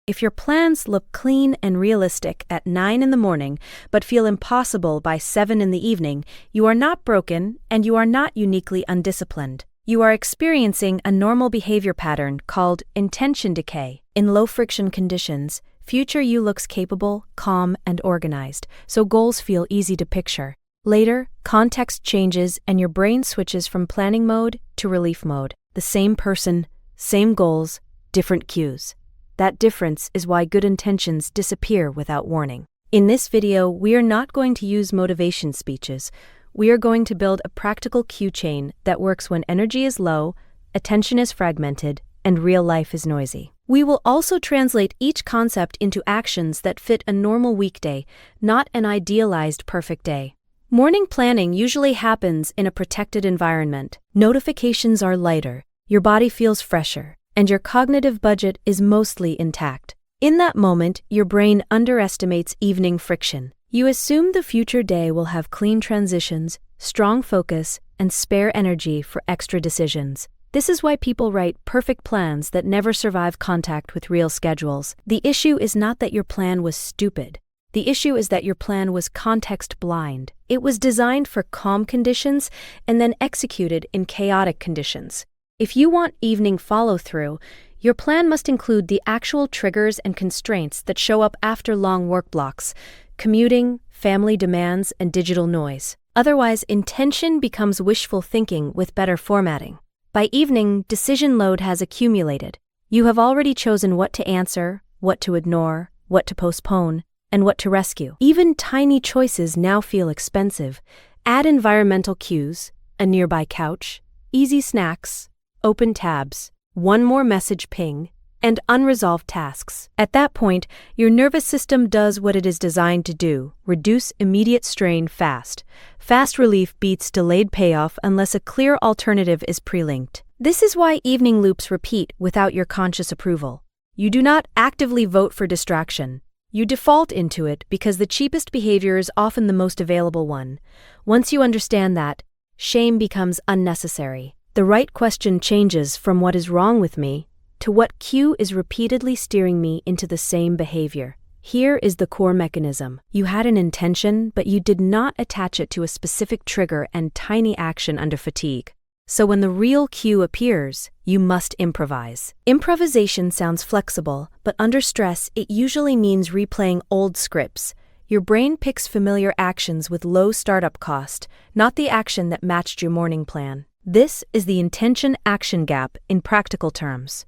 If your plans look clean and realistic at 9 in the morning but feel impossible by 7 in the evening, you are not broken and you are not uniquely undisciplined. You are experiencing a normal behavior pattern called intention decay. In low-friction conditions, future you looks capable, calm, and organized, so goals feel easy to picture. Later, context changes and your brain switches from planning mode to relief mode. The same person, same goals, different cues. That difference is why good intentions disappear without warning. In this video, we are not going to use motivation speeches. We are going to build a practical cue chain that works when energy is low, attention is fragmented, and real life is noisy. We will also translate each concept into actions that fit a normal weekday, not an idealized perfect day. Morning planning usually happens in a protected environment. Notifications are lighter, your body feels fresher, and your cognitive budget is mostly intact. In that moment, your brain underestimates evening friction. You assume the future day will have clean transitions, strong focus, and spare energy for extra decisions. This is why people write perfect plans that never survive contact with real schedules. The issue is not that your plan was stupid. The issue is that your plan was context blind. It was designed for calm conditions and then executed in chaotic conditions. If you want evening follow-through, your plan must include the actual triggers and constraints that show up after long work blocks, commuting, family demands, and digital noise. Otherwise, intention becomes wishful thinking with better formatting. By evening, decision load has accumulated. You have already chosen what to answer, what to ignore, what to postpone, and what to rescue. Even tiny choices now feel expensive. Add environmental cues, a nearby couch, easy snacks, open tabs, one more message ping, and unresolved tasks. At that point, your nervous system does what it is designed to do: reduce immediate strain fast. Fast relief beats delayed payoff unless a clear alternative is pre-linked. This is why evening loops repeat without your conscious approval. You do not actively vote for distraction. You default into it because the cheapest behavior is often the most available one. Once you understand that, shame becomes unnecessary. The right question changes from what is wrong with me to what cue is repeatedly steering me into the same behavior. Here is the core mechanism. You had an intention, but you did not attach it to a specific trigger and tiny action under fatigue. So when the real cue appears, you must improvise. Improvisation sounds flexible, but under stress, it usually means replaying old scripts. Your brain picks familiar actions with low startup cost, not the action that matched your morning plan. This is the intention-action gap in practical terms.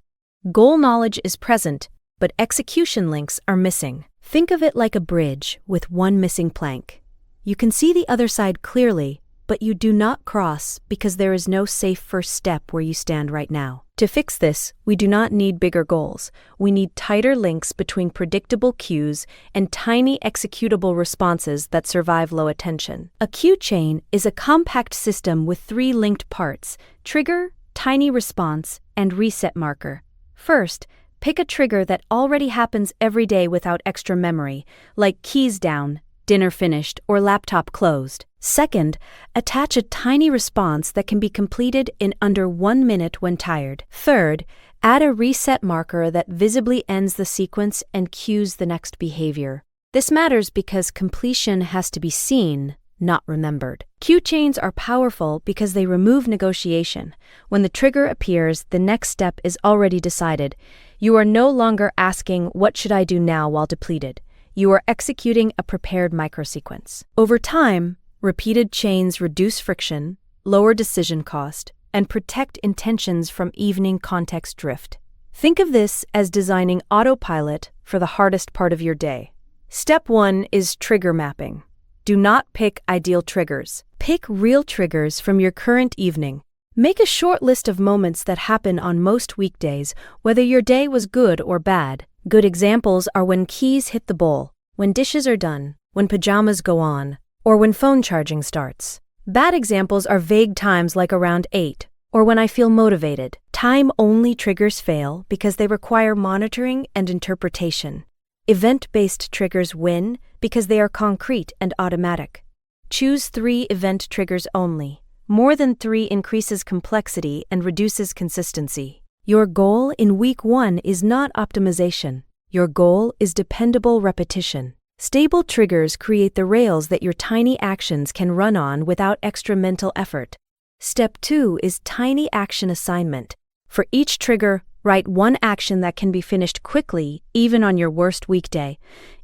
Goal knowledge is present, but execution links are missing. Think of it like a bridge with one missing plank. You can see the other side clearly, but you do not cross because there is no safe first step where you stand right now. To fix this, we do not need bigger goals. We need tighter links between predictable cues and tiny executable responses that survive low attention. A cue chain is a compact system with 3 linked parts: trigger, tiny response, and reset marker. First, pick a trigger that already happens every day without extra memory, like keys down, dinner finished, or laptop closed. Second, attach a tiny response that can be completed in under 1 minute when tired. Third, add a reset marker that visibly ends the sequence and cues the next behavior. This matters because completion has to be seen, not remembered. Cue chains are powerful because they remove negotiation. When the trigger appears, the next step is already decided. You are no longer asking, "What should I do now?" while depleted. You are executing a prepared microsequence. Over time, repeated chains reduce friction, lower decision cost, and protect intentions from evening context drift. Think of this as designing autopilot for the hardest part of your day. Step 1 is trigger mapping. Do not pick ideal triggers. Pick real triggers from your current evening. Make a short list of moments that happen on most weekdays, whether your day was good or bad. Good examples are when keys hit the bowl, when dishes are done, when pajamas go on, or when phone charging starts. Bad examples are vague times like around 8, or when I feel motivated. Time-only triggers fail because they require monitoring and interpretation. Event-based triggers win because they are concrete and automatic. Choose 3 event triggers only. More than 3 increases complexity and reduces consistency. Your goal in week 1 is not optimization. Your goal is dependable repetition. Stable triggers create the rails that your tiny actions can run on without extra mental effort. Step 2 is tiny action assignment. For each trigger, write one action that can be finished quickly, even on your worst weekday.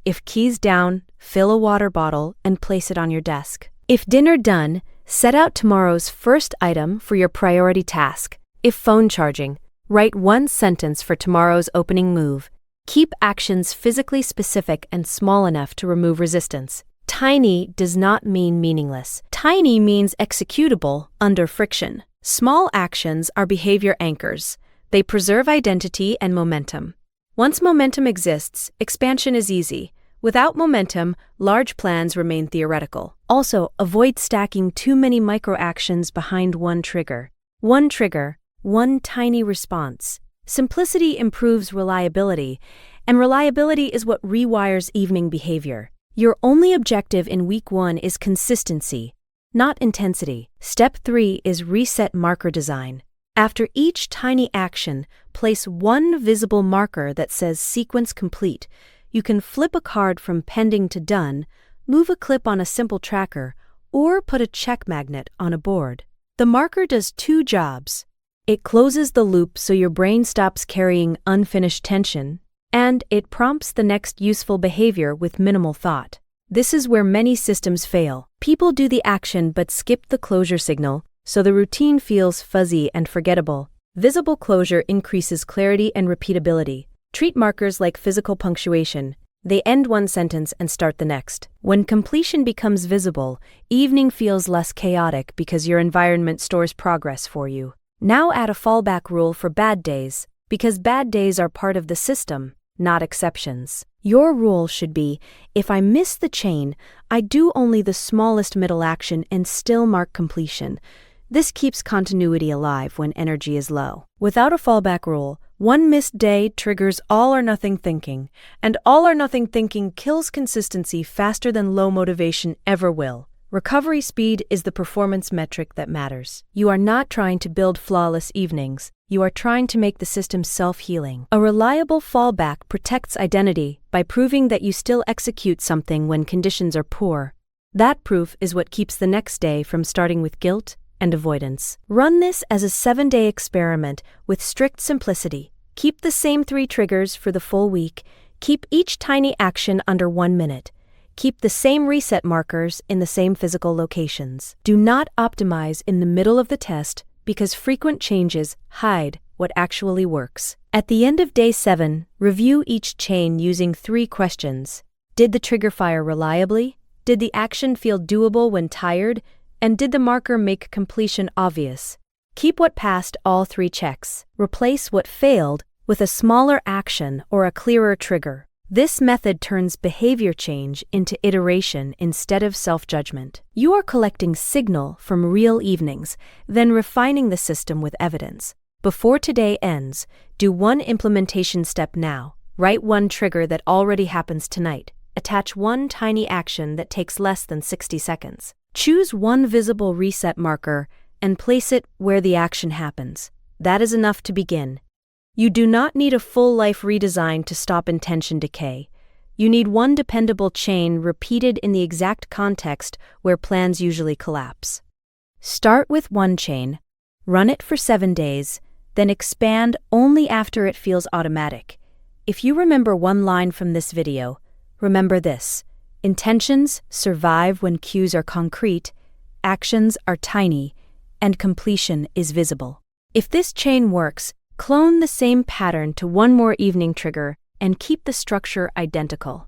If keys down, fill a water bottle and place it on your desk. If dinner done, set out tomorrow's first item for your priority task. If phone charging, write one sentence for tomorrow's opening move. Keep actions physically specific and small enough to remove resistance. Tiny does not mean meaningless. Tiny means executable under friction. Small actions are behavior anchors. They preserve identity and momentum. Once momentum exists, expansion is easy. Without momentum, large plans remain theoretical. Also, avoid stacking too many micro-actions behind one trigger. One trigger, one tiny response. Simplicity improves reliability, and reliability is what rewires evening behavior. Your only objective in week 1 is consistency, not intensity. Step 3 is reset marker design. After each tiny action, place one visible marker that says sequence complete. You can flip a card from pending to done, move a clip on a simple tracker, or put a check magnet on a board. The marker does 2 jobs. It closes the loop so your brain stops carrying unfinished tension, and it prompts the next useful behavior with minimal thought. This is where many systems fail. People do the action but skip the closure signal, so the routine feels fuzzy and forgettable. Visible closure increases clarity and repeatability. Treat markers like physical punctuation. They end one sentence and start the next. When completion becomes visible, evening feels less chaotic because your environment stores progress for you. Now add a fallback rule for bad days, because bad days are part of the system, not exceptions. Your rule should be, if I miss the chain, I do only the smallest middle action and still mark completion. This keeps continuity alive when energy is low. Without a fallback rule, one missed day triggers all or nothing thinking, and all or nothing thinking kills consistency faster than low motivation ever will. Recovery speed is the performance metric that matters. You are not trying to build flawless evenings. You are trying to make the system self-healing. A reliable fallback protects identity by proving that you still execute something when conditions are poor. That proof is what keeps the next day from starting with guilt and avoidance. Run this as a 7-day experiment with strict simplicity. Keep the same 3 triggers for the full week. Keep each tiny action under 1 minute. Keep the same reset markers in the same physical locations. Do not optimize in the middle of the test because frequent changes hide what actually works. At the end of day 7, review each chain using 3 questions. Did the trigger fire reliably? Did the action feel doable when tired? And did the marker make completion obvious? Keep what passed all 3 checks. Replace what failed with a smaller action or a clearer trigger. This method turns behavior change into iteration instead of self-judgment. You are collecting signal from real evenings, then refining the system with evidence. Before today ends, do one implementation step now. Write one trigger that already happens tonight. Attach one tiny action that takes less than 60 seconds. Choose one visible reset marker and place it where the action happens. That is enough to begin. You do not need a full life redesign to stop intention decay. You need one dependable chain repeated in the exact context where plans usually collapse. Start with one chain, run it for 7 days, then expand only after it feels automatic. If you remember one line from this video, remember this: intentions survive when cues are concrete, actions are tiny, and completion is visible. If this chain works, clone the same pattern to one more evening trigger and keep the structure identical.